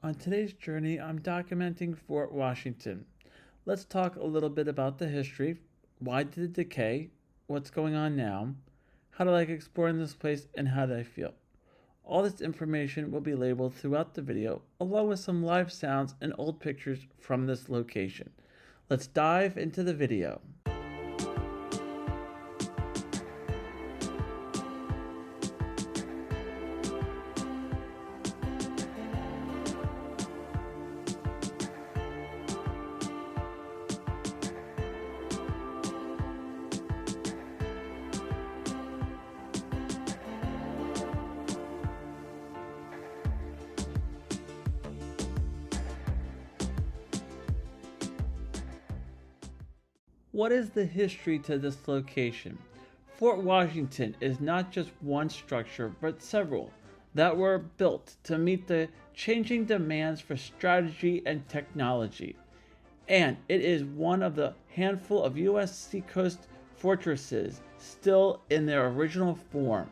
On today's journey, I'm documenting Fort Washington. Let's talk a little bit about the history. Why did it decay? What's going on now? How do I like exploring this place and how did I feel? All this information will be labeled throughout the video, along with some live sounds and old pictures from this location. Let's dive into the video. What is the history to this location? Fort Washington is not just one structure, but several that were built to meet the changing demands for strategy and technology. And it is one of the handful of U.S. seacoast fortresses still in their original form.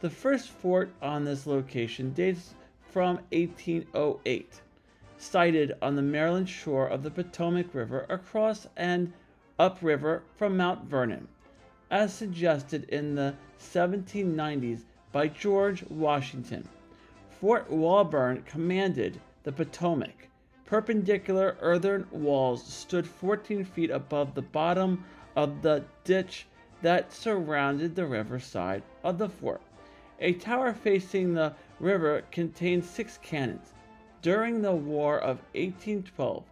The first fort on this location dates from 1808, sited on the Maryland shore of the Potomac River across and upriver from Mount Vernon, as suggested in the 1790s by George Washington. Fort Walburn commanded the Potomac. Perpendicular earthen walls stood 14 feet above the bottom of the ditch that surrounded the riverside of the fort. A tower facing the river contained 6 cannons. During the War of 1812,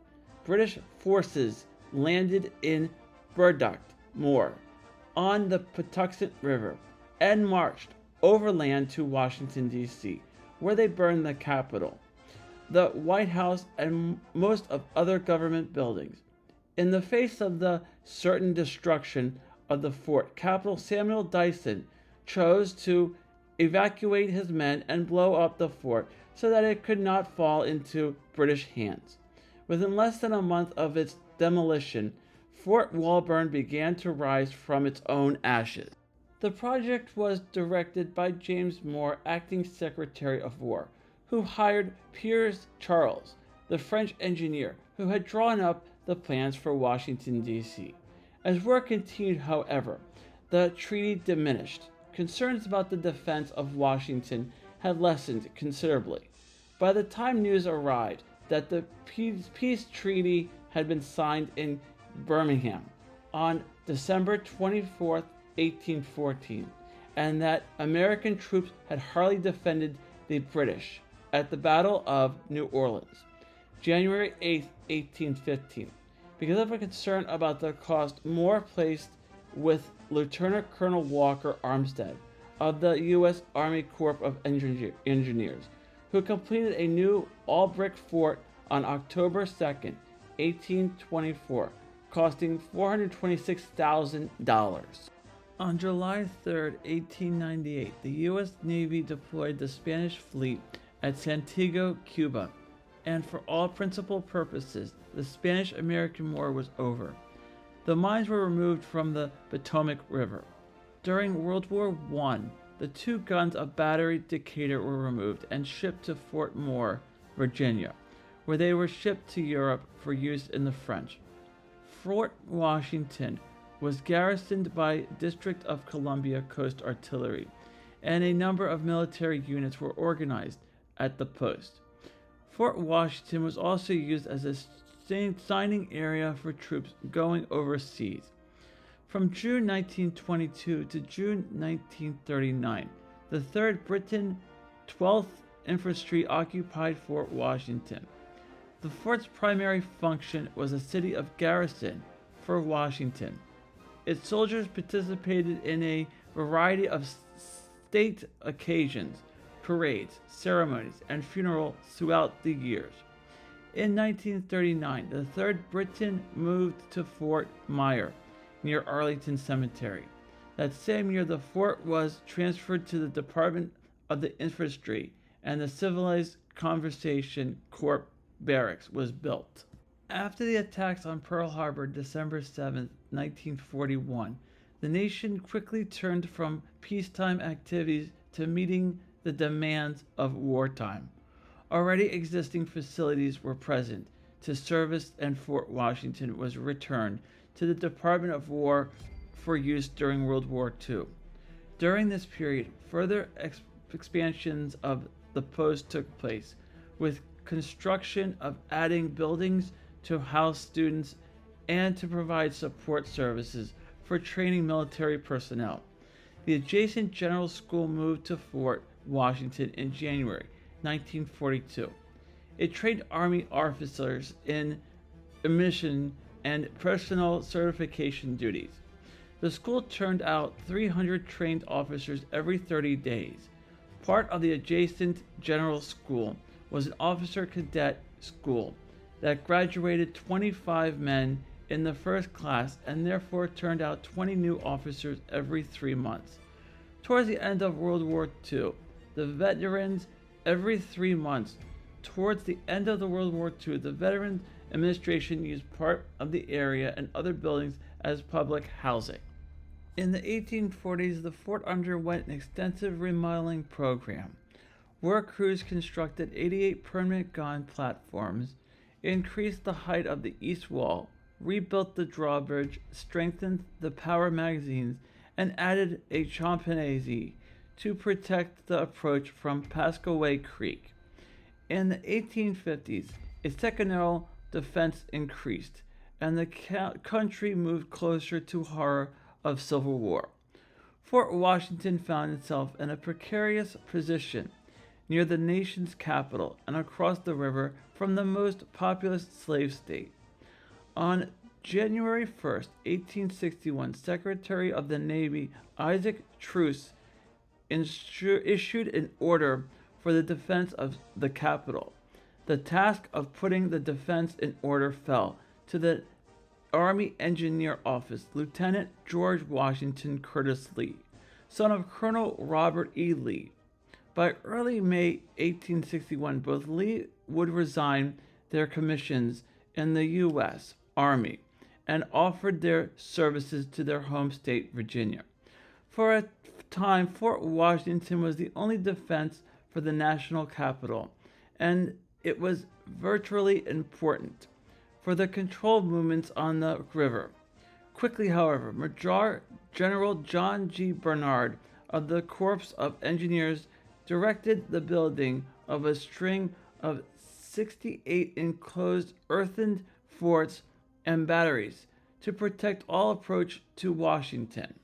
British forces landed in Burdock Moor on the Patuxent River and marched overland to Washington, D.C., where they burned the Capitol, the White House, and most of other government buildings. In the face of the certain destruction of the fort, Captain Samuel Dyson chose to evacuate his men and blow up the fort so that it could not fall into British hands. Within less than a month of its demolition, Fort Walburn began to rise from its own ashes. The project was directed by James Moore, acting Secretary of War, who hired Piers Charles, the French engineer who had drawn up the plans for Washington, D.C. As work continued, however, the treaty diminished. Concerns about the defense of Washington had lessened considerably. By the time news arrived that the peace treaty had been signed in Birmingham on December 24, 1814, and that American troops had hardly defended the British at the Battle of New Orleans, January 8, 1815. Because of a concern about the cost, Moore placed with Lieutenant Colonel Walker Armstead of the U.S. Army Corps of Engineers, who completed a new all-brick fort on October 2, 1824, costing $426,000. On July 3, 1898, the U.S. Navy deployed the Spanish fleet at Santiago, Cuba, and for all principal purposes, the Spanish-American War was over. The mines were removed from the Potomac River. During World War I, the 2 guns of Battery Decatur were removed and shipped to Fort Moore, Virginia, where they were shipped to Europe for use in the French. Fort Washington was garrisoned by District of Columbia Coast Artillery, and a number of military units were organized at the post. Fort Washington was also used as a signing area for troops going overseas. From June 1922 to June 1939, the 3rd Britain 12th Infantry occupied Fort Washington. The fort's primary function was a city of garrison for Washington. Its soldiers participated in a variety of state occasions, parades, ceremonies, and funerals throughout the years. In 1939, the 3rd Britain moved to Fort Myer, near Arlington Cemetery. That same year, the fort was transferred to the Department of the Infantry, and the Civilized Conservation Corps barracks was built. After the attacks on Pearl Harbor, December 7, 1941, the nation quickly turned from peacetime activities to meeting the demands of wartime. Already existing facilities were present to service, and Fort Washington was returned to the Department of War for use during World War II. During this period, further expansions of the post took place, with construction of adding buildings to house students and to provide support services for training military personnel. The adjacent General School moved to Fort Washington in January 1942. It trained Army officers in emission and personnel certification duties. The school turned out 300 trained officers every 30 days. Part of the adjacent General School was an officer cadet school that graduated 25 men in the first class and therefore turned out 20 new officers every 3 months. Towards the end of World War II, the veterans every 3 months. Towards the end of the World War II, the Veterans Administration used part of the area and other buildings as public housing. In the 1840s, the fort underwent an extensive remodeling program. Work crews constructed 88 permanent gun platforms, increased the height of the east wall, rebuilt the drawbridge, strengthened the power magazines, and added a chimpanzee to protect the approach from Pascoe Creek. In the 1850s, a secondary defense increased, and the country moved closer to horror of Civil War. Fort Washington found itself in a precarious position near the nation's capital and across the river from the most populous slave state. On January 1st, 1861, Secretary of the Navy Isaac Truce issued an order for the defense of the capital. The task of putting the defense in order fell to the Army Engineer Office, Lieutenant George Washington Curtis Lee, son of Colonel Robert E. Lee. By early May 1861, both Lee would resign their commissions in the U.S. Army and offered their services to their home state, Virginia. For a time, Fort Washington was the only defense for the national capital, and it was virtually important for the controlled movements on the river. Quickly, however, Major General John G. Barnard of the Corps of Engineers directed the building of a string of 68 enclosed earthen forts and batteries to protect all approach to Washington.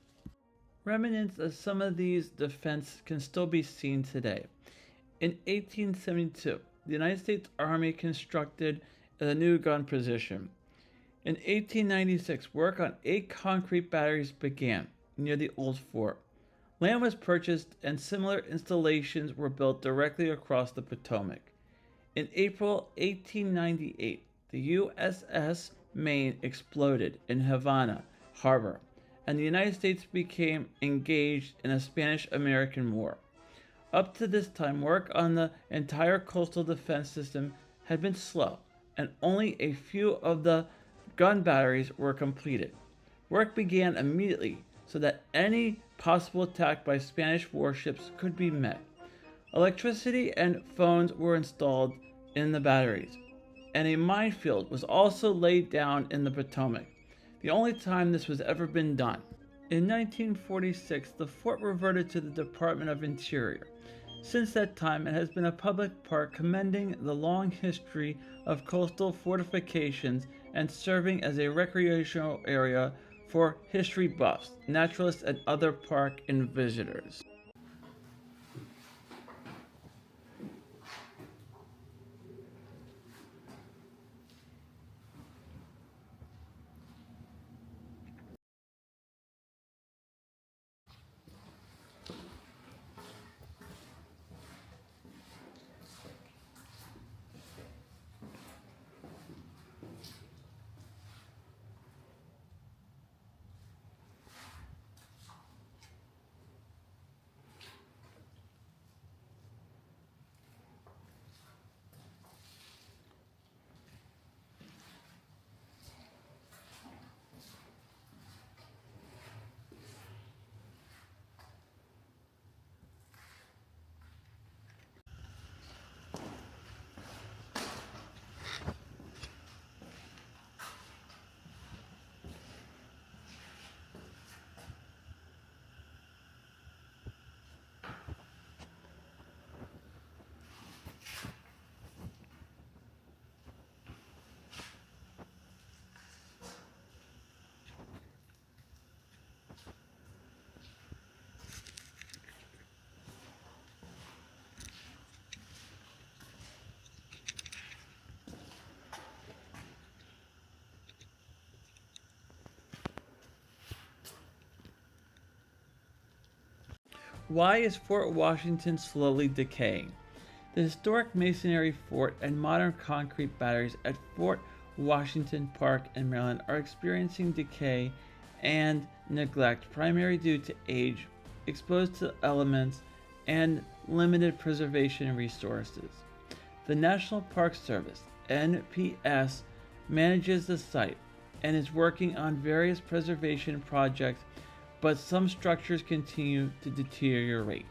Remnants of some of these defenses can still be seen today. In 1872, the United States Army constructed a new gun position. In 1896, work on 8 concrete batteries began near the old fort. Land was purchased and similar installations were built directly across the Potomac. In April 1898, the USS Maine exploded in Havana Harbor, and the United States became engaged in a Spanish-American War. Up to this time, work on the entire coastal defense system had been slow, and only a few of the gun batteries were completed. Work began immediately so that any possible attack by Spanish warships could be met. Electricity and phones were installed in the batteries, and a minefield was also laid down in the Potomac, the only time this was ever been done. In 1946, the fort reverted to the Department of Interior. Since that time, it has been a public park commending the long history of coastal fortifications and serving as a recreational area for history buffs, naturalists, and other park and visitors. Why is Fort Washington slowly decaying? The historic masonry fort and modern concrete batteries at Fort Washington Park in Maryland are experiencing decay and neglect, primarily due to age, exposed to elements, and limited preservation resources. The National Park Service, NPS, manages the site and is working on various preservation projects, but some structures continue to deteriorate.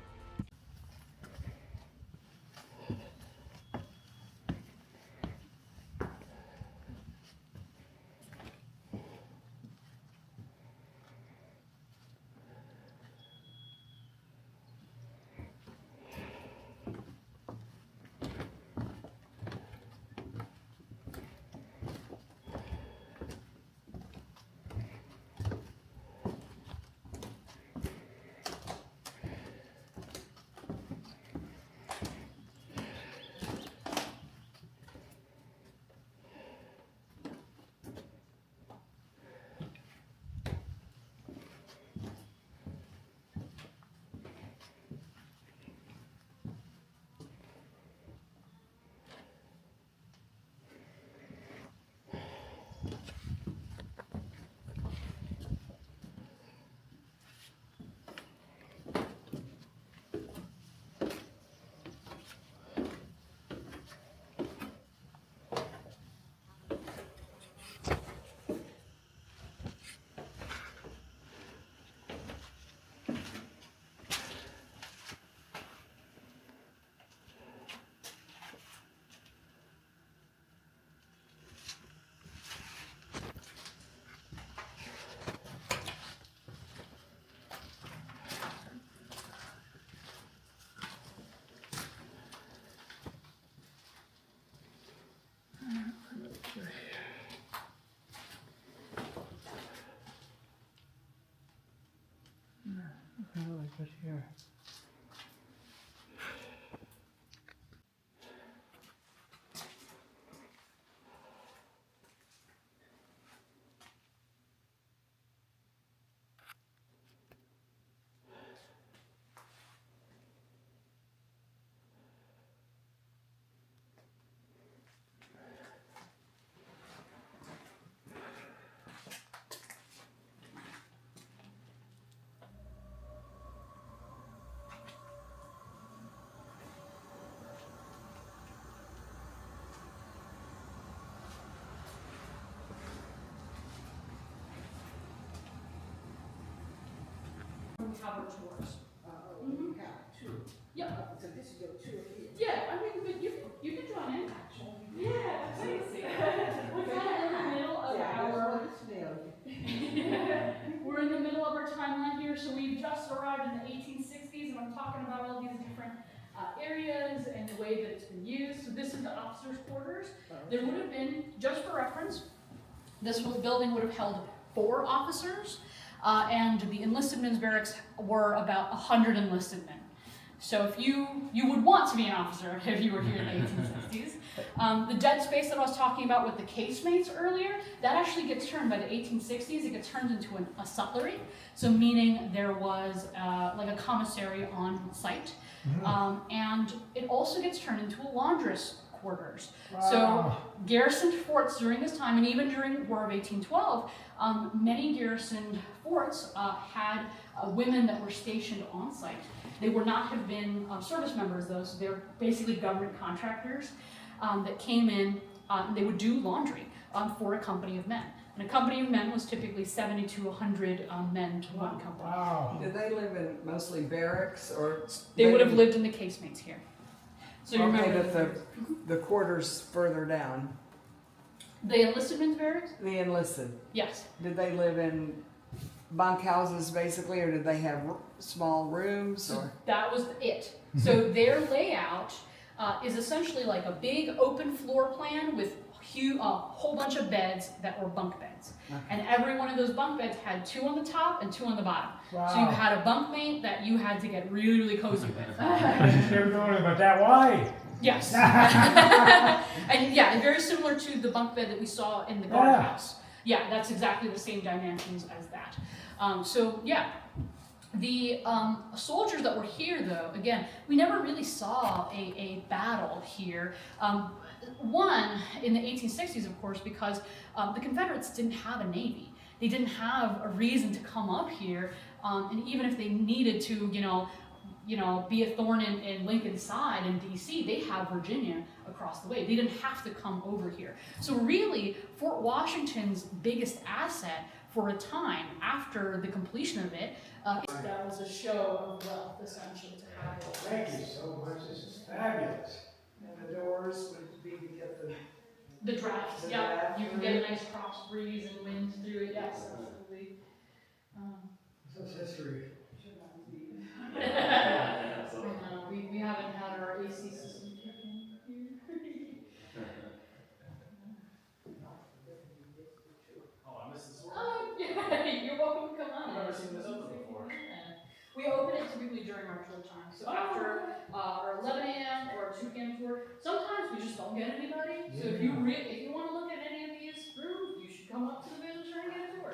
Here. Cover tours. You have two. Yeah. So this is your tour here. Yeah, I mean, but you can join in actually. Yeah, that's easy. We're kind of in the middle of we're in the middle of our timeline here, so we've just arrived in the 1860s, and I'm talking about all these different areas and the way that it's been used. So this is the officers' quarters. There would have been, just for reference, this building would have held 4 officers. And the enlisted men's barracks were about 100 enlisted men. So if you would want to be an officer if you were here in the 1860s. The dead space that I was talking about with the casemates earlier, that actually gets turned by the 1860s. It gets turned into a sutlery, so meaning there was like a commissary on site. And it also gets turned into a laundress quarters. Wow. So garrisoned forts during this time, and even during War of 1812, many garrisoned forts had women that were stationed on site. They would not have been service members, though, so they were basically government contractors that came in, and they would do laundry for a company of men. And a company of men was typically 70 to 100 men to one company. Wow. Did they live in mostly barracks, or? They would have lived in the casemates here. So you okay, remember but the quarters further down. the enlisted men's barracks? The enlisted. Yes. Did they live in bunkhouses basically, or did they have small rooms? Or? That was it. So their layout is essentially like a big open floor plan with a whole bunch of beds that were bunk beds. Okay. And every one of those bunk beds had 2 on the top and 2 on the bottom. Wow. So you had a bunkmate that you had to get really, really cozy with. Never known about that. Why? Yes. And yeah, very similar to the bunk bed that we saw in the guardhouse. Yeah, that's exactly the same dimensions as that. So yeah, The soldiers that were here, though, again, we never really saw a battle here. One, in the 1860s, of course, because the Confederates didn't have a navy. They didn't have a reason to come up here, and even if they needed to, be a thorn in Lincoln's side in D.C., they have Virginia across the way. They didn't have to come over here. So really, Fort Washington's biggest asset for a time after the completion of it, that was a show of wealth, essentially, to have it. Thank you so much. This is fabulous. And the doors would be to get The draft, The yeah, draft you can get a nice cross breeze and wind through it, yes, absolutely. This is history. I know, we haven't had our AC system kick in here. Oh, I missed this one. Yeah, you're welcome to come on. I've never seen this open before. We open it typically during our tour time, so after our 11 a.m. or 2 p.m. tour. Sometimes we just don't get anybody, so if you want to look at any of these rooms, you should come up to the visitor and get a tour.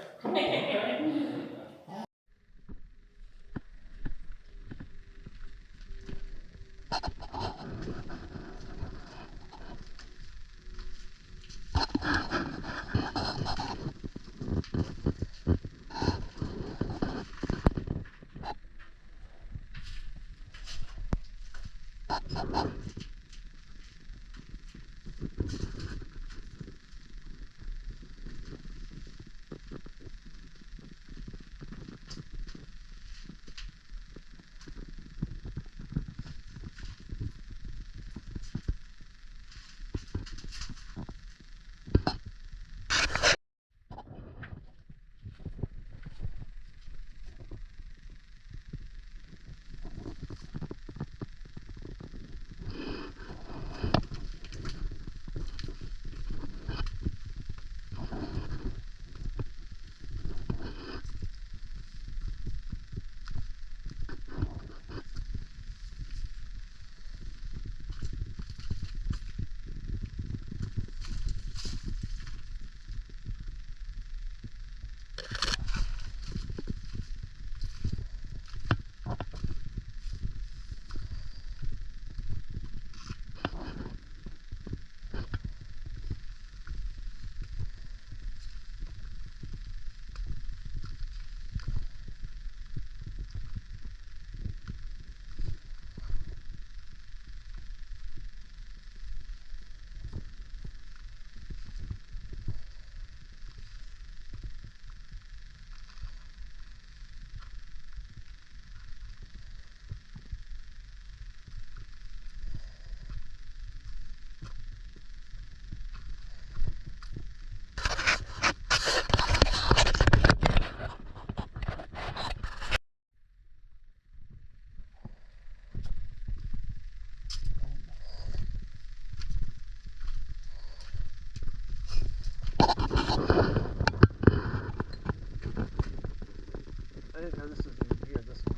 I didn't know this was even here, this one.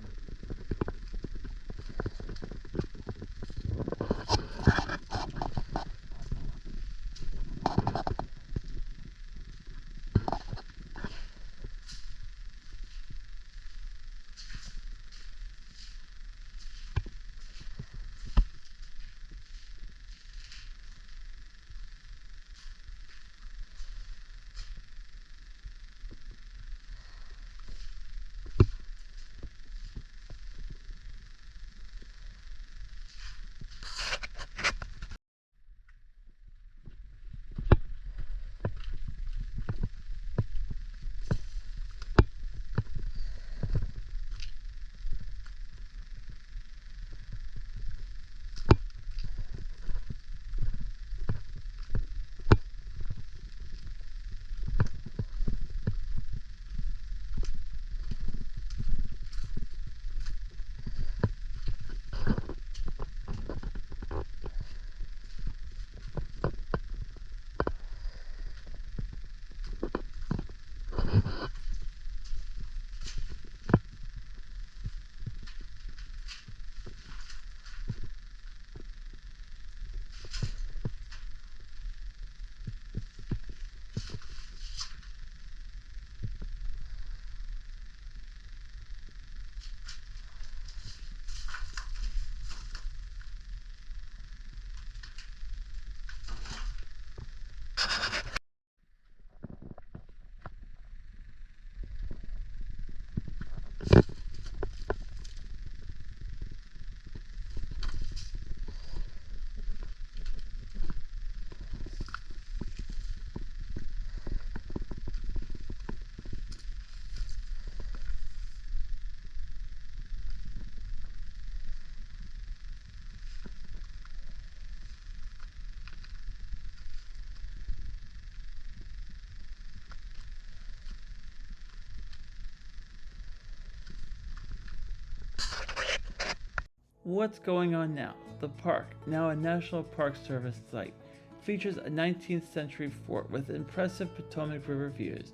What's going on now? The park, now a National Park Service site, features a 19th century fort with impressive Potomac River views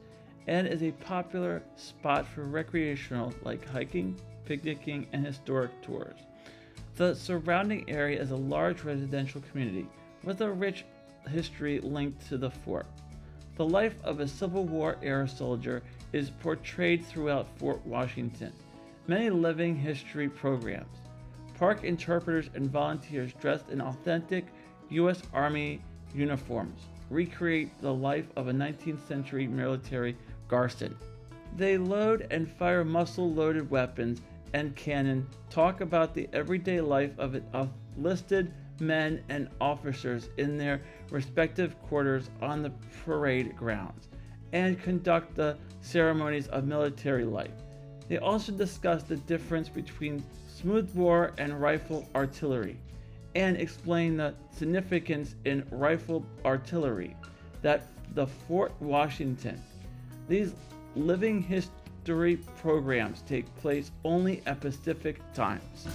and is a popular spot for recreational like hiking, picnicking, and historic tours. The surrounding area is a large residential community with a rich history linked to the fort. The life of a Civil War era soldier is portrayed throughout Fort Washington. Many living history programs. Park interpreters and volunteers dressed in authentic U.S. Army uniforms recreate the life of a 19th century military garrison. They load and fire muzzle-loaded weapons and cannon, talk about the everyday life of enlisted men and officers in their respective quarters on the parade grounds, and conduct the ceremonies of military life. They also discuss the difference between smoothbore and rifle artillery, and explain the significance in rifle artillery that the Fort Washington. These living history programs take place only at Pacific times.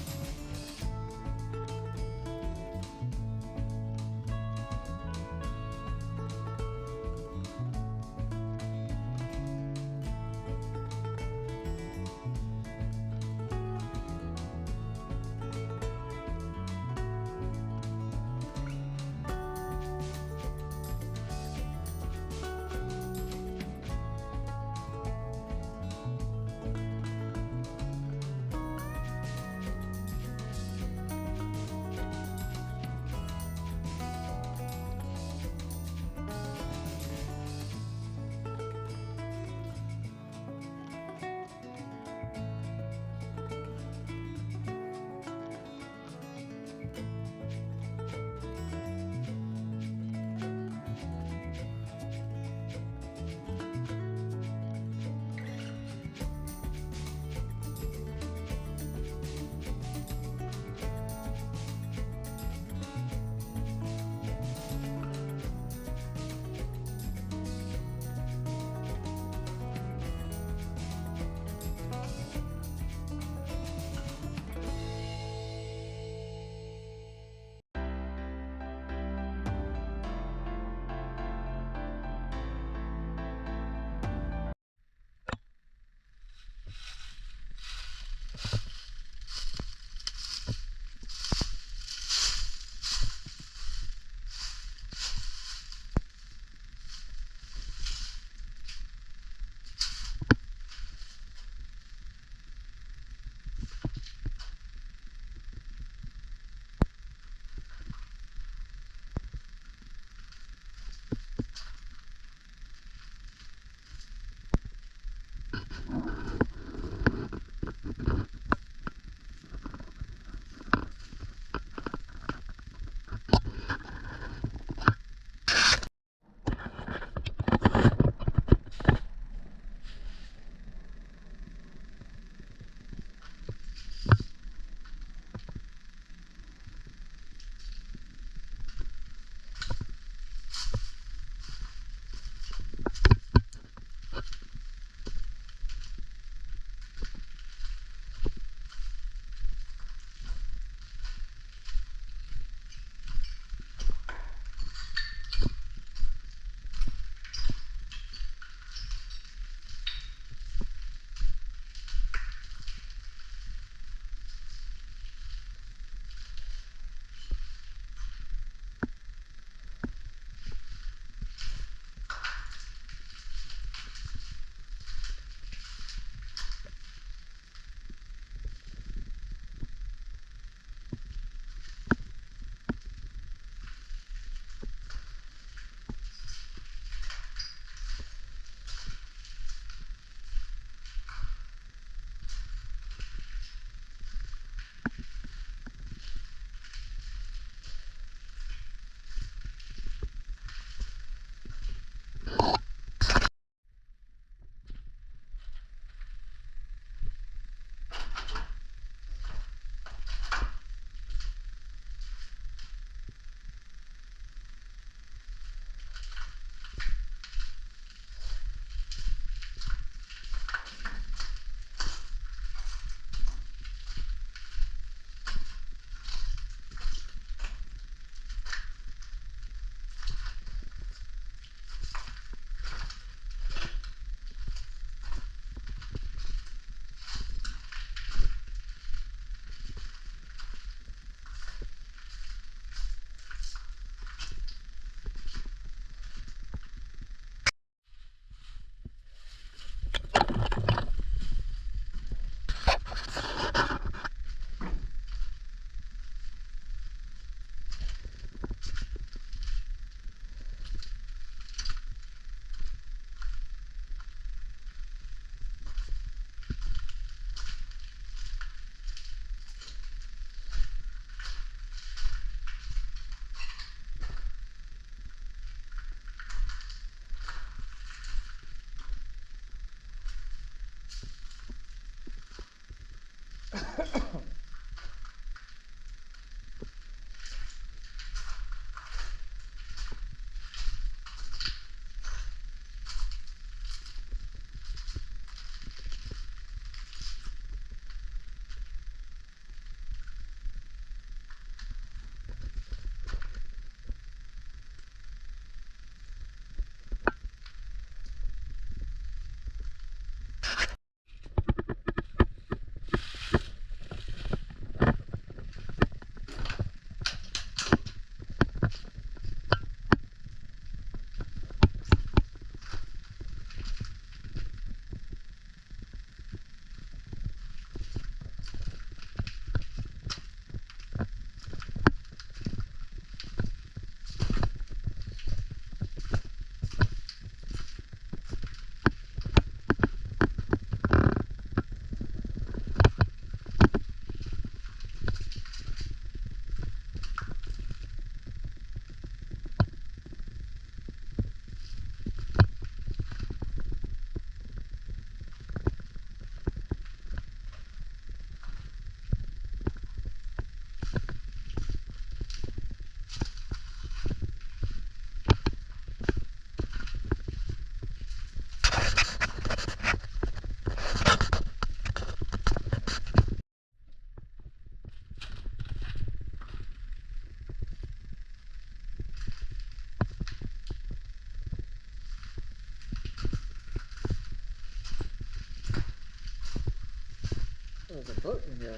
There's a boat in here.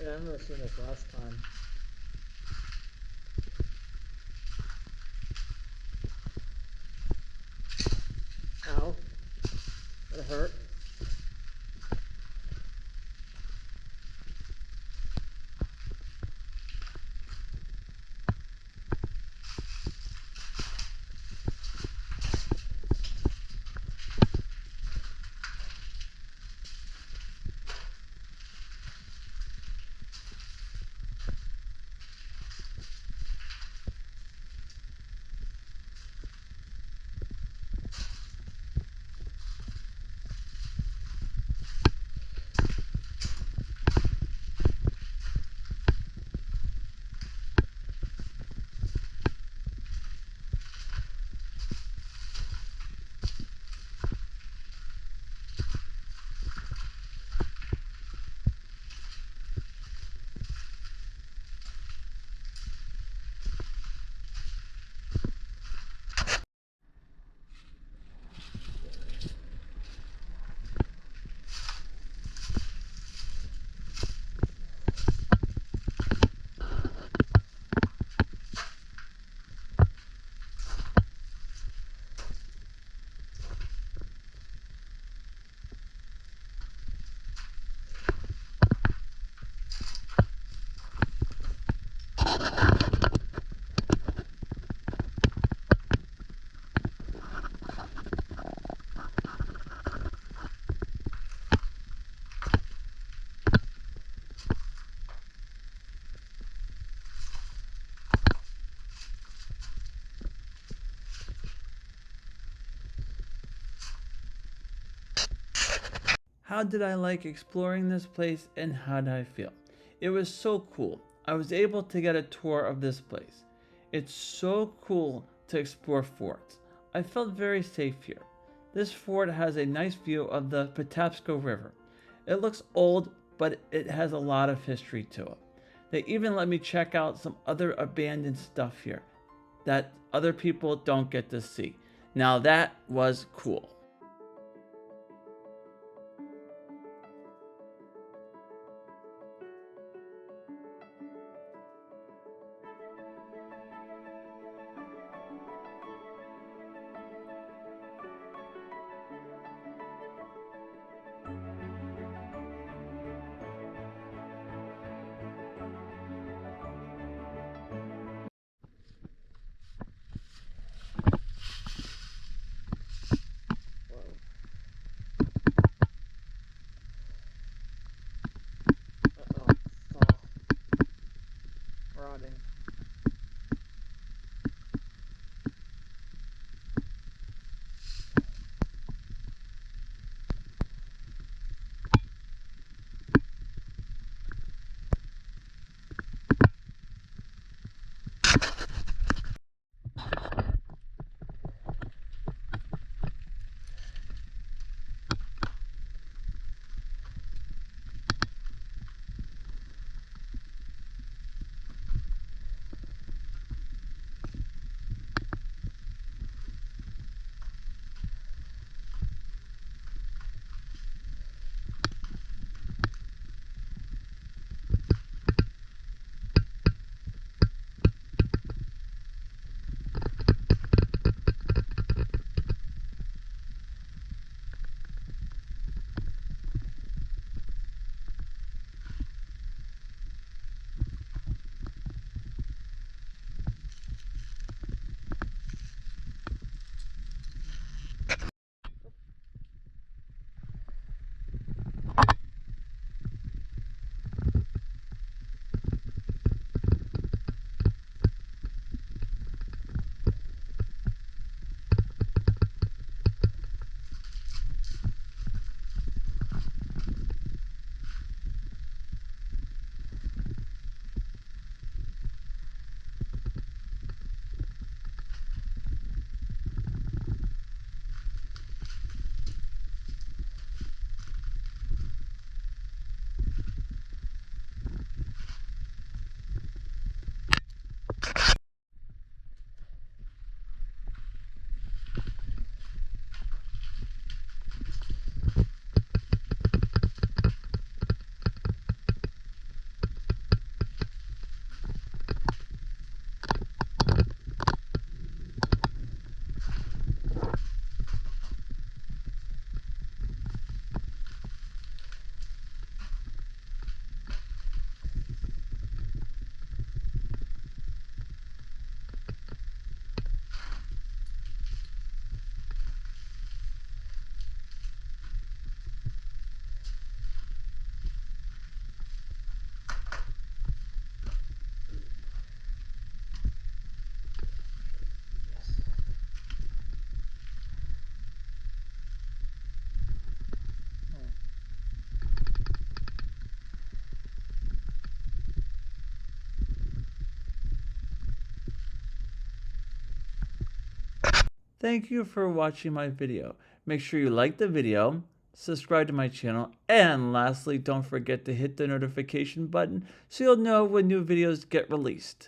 Yeah, I've never seen this last time. Ow. That hurt. How did I like exploring this place and how did I feel? It was so cool. I was able to get a tour of this place. It's so cool to explore forts. I felt very safe here. This fort has a nice view of the Patapsco River. It looks old, but it has a lot of history to it. They even let me check out some other abandoned stuff here that other people don't get to see. Now that was cool. Whoa. Uh-oh. It's all rotting. Thank you for watching my video. Make sure you like the video, subscribe to my channel, and lastly, don't forget to hit the notification button so you'll know when new videos get released.